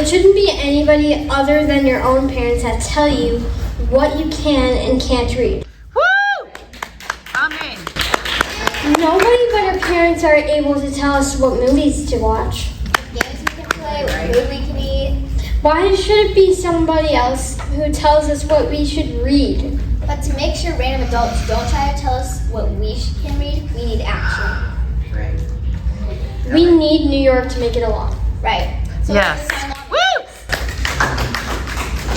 It shouldn't be anybody other than your own parents that tell you what you can and can't read. Woo! Amen. Nobody but our parents are able to tell us what movies to watch. Games we can play, what food we can eat. Why should it be somebody else who tells us what we should read? But to make sure random adults don't try to tell us what we can read, we need action. Right. We need New York to make it a law. Right. So Yes. Woo!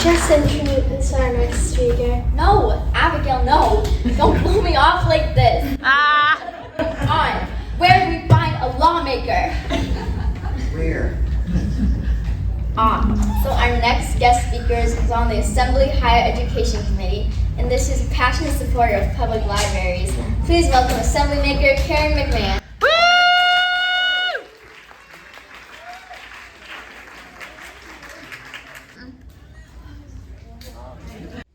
Just introduce our next speaker. No, Abigail, no. Don't blow me off like this. On. Where do we find a lawmaker? Where? So our next guest speaker is on the Assembly Higher Education Committee, and this is a passionate supporter of public libraries. Please welcome Assemblymember Karen McMahon. Woo!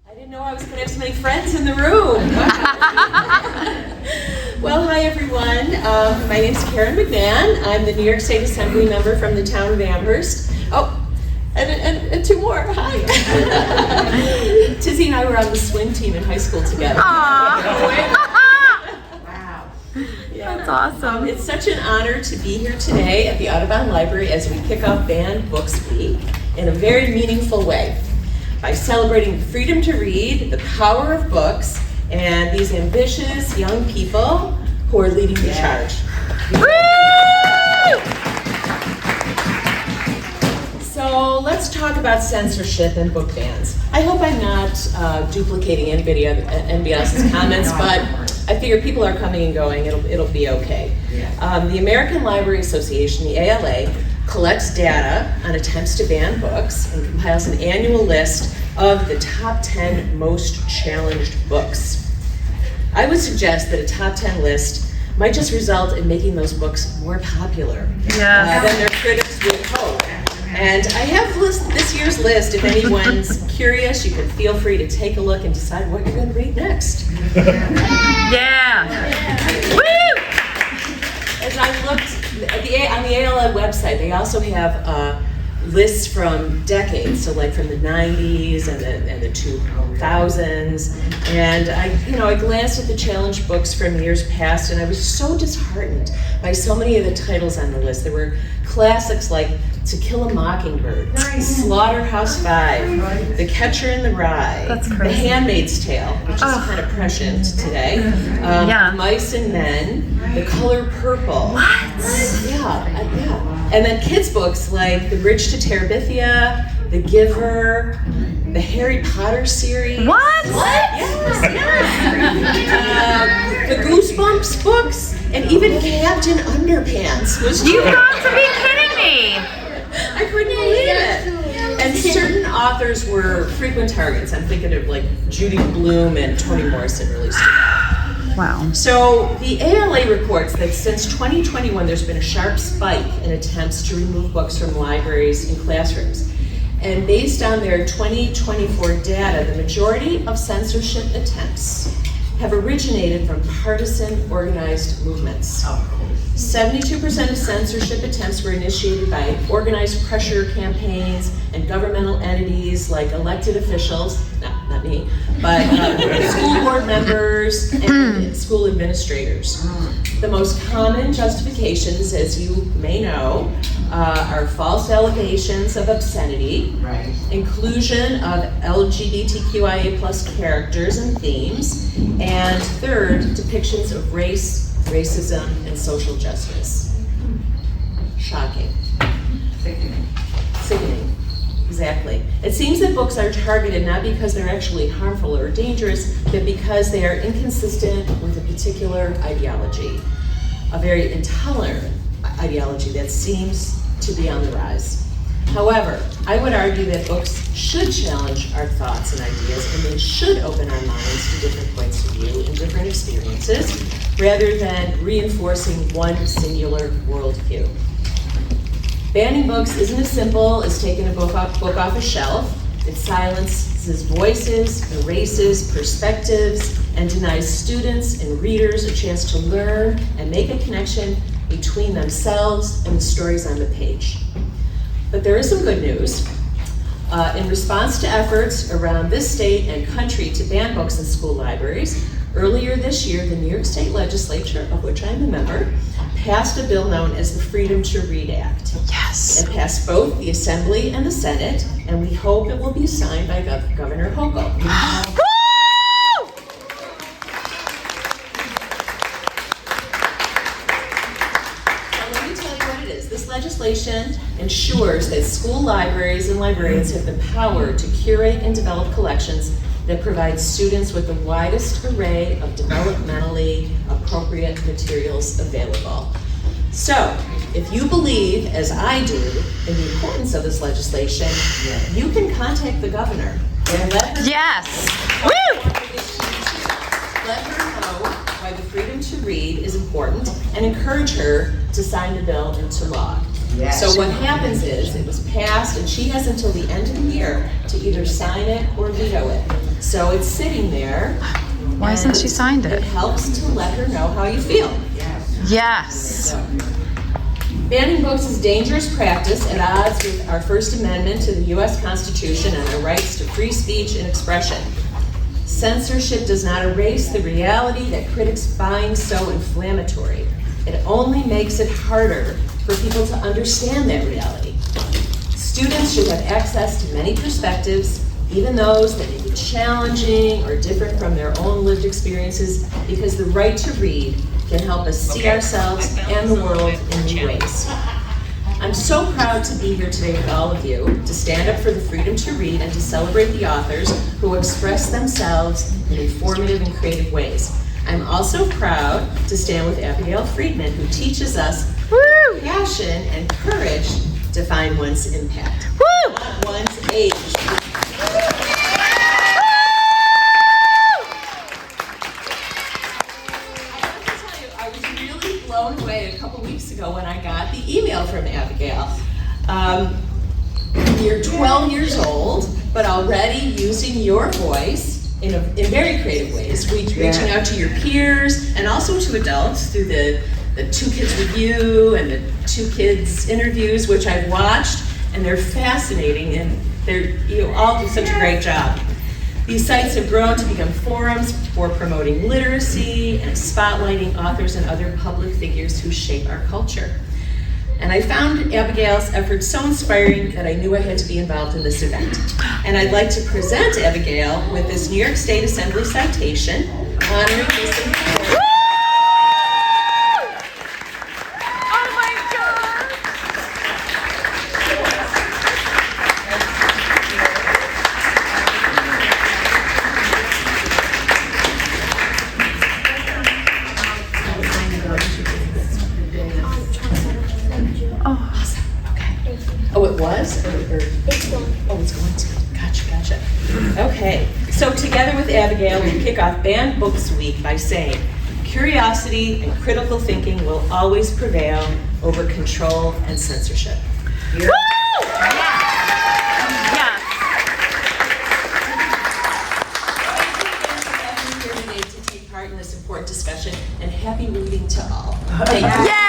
I didn't know I was going to have so many friends in the room. Well, hi everyone. My name is Karen McMahon. I'm the New York State Assembly member from the town of Amherst. Oh, and two more. Hi. Tizzy and I were on the swim team in high school together. Wow. Yeah. That's awesome. It's such an honor to be here today at the Audubon Library as we kick off Banned Books Week in a very meaningful way by celebrating freedom to read, the power of books, and these ambitious young people who are leading the charge. Woo! So let's talk about censorship and book bans. I hope I'm not duplicating anybody else's comments, but I figure people are coming and going. It'll be okay. The American Library Association, the ALA, collects data on attempts to ban books and compiles an annual list of the top 10 most challenged books. I would suggest that a top 10 list might just result in making those books more popular than their critics would hope. And I have this year's list. If anyone's curious, you can feel free to take a look and decide what you're going to read next. Yeah. Woo! As I looked on the ALA website, they also have lists from decades, so like from the 90s and the 2000s. And I glanced at the challenge books from years past, and I was so disheartened by so many of the titles on the list. There were classics like To Kill a Mockingbird, Slaughterhouse-Five, The Catcher in the Rye, That's The crazy. Handmaid's Tale, which is kind of prescient today, Mice and Men, The Color Purple. What? Yeah. And then kids' books like The Bridge to Terabithia, The Giver, the Harry Potter series. What? Yes. The Goosebumps books, and even Captain Underpants was You've got to be kidding me! I couldn't believe it. And certain authors were frequent targets. I'm thinking of like Judy Blume and Toni Morrison released. Wow. So the ALA reports that since 2021, there's been a sharp spike in attempts to remove books from libraries and classrooms. And based on their 2024 data, the majority of censorship attempts have originated from partisan organized movements. 72% of censorship attempts were initiated by organized pressure campaigns and governmental entities like elected officials, not me, but school board members and school administrators. The most common justifications, as you may know, are false allegations of obscenity, inclusion of LGBTQIA plus characters and themes, and third, depictions of race, racism, and social justice. Shocking. Sickening. Exactly. It seems that books are targeted not because they're actually harmful or dangerous, but because they are inconsistent with a particular ideology, a very intolerant ideology that seems to be on the rise. However, I would argue that books should challenge our thoughts and ideas, and they should open our minds to different points of view and different experiences, rather than reinforcing one singular worldview. Banning books isn't as simple as taking a book off a shelf. It silences voices, erases perspectives, and denies students and readers a chance to learn and make a connection between themselves and the stories on the page. But there is some good news. In response to efforts around this state and country to ban books in school libraries, earlier this year, the New York State Legislature, of which I'm a member, passed a bill known as the Freedom to Read Act. Yes. It passed both the Assembly and the Senate, and we hope it will be signed by Governor Hochul. This legislation ensures that school libraries and librarians have the power to curate and develop collections that provide students with the widest array of developmentally appropriate materials available. So, if you believe, as I do, in the importance of this legislation, you can contact the governor and let her Yes. Woo! let her know why the freedom to read is important and encourage her to sign the bill into law. Yes. So what happens is, it was passed and she has until the end of the year to either sign it or veto it. So it's sitting there. Why hasn't and she signed It it? helps to let her know how you feel. Yes. Banning books is dangerous practice at odds with our First Amendment to the U.S. Constitution and our rights to free speech and expression. Censorship does not erase the reality that critics find so inflammatory. It only makes it harder for people to understand that reality. Students should have access to many perspectives, even those that may be challenging or different from their own lived experiences, because the right to read can help us see ourselves and the world in new ways. I'm so proud to be here today with all of you, to stand up for the freedom to read and to celebrate the authors who express themselves in informative and creative ways. I'm also proud to stand with Abigail Friedman, who teaches us passion and courage to find one's impact, not one's age. I was really blown away a couple weeks ago when I got the email from Abigail. You're 12 years old, but already using your voice in very creative ways, reaching out to your peers and also to adults through the Two Kids Review and the Two Kids interviews, which I've watched, and they're fascinating, and you all do such a great job. These sites have grown to become forums for promoting literacy and spotlighting authors and other public figures who shape our culture. And I found Abigail's efforts so inspiring that I knew I had to be involved in this event. And I'd like to present Abigail with this New York State Assembly citation honoring this important. Oh my God! Oh, it was? It's going. Oh, it's going to. Gotcha. Okay, so together with Abigail, we kick off Banned Books Week by saying, curiosity and critical thinking will always prevail over control and censorship. Woo! Yes. Here today to take part in this important discussion, and happy reading to all. Thank you. Yes.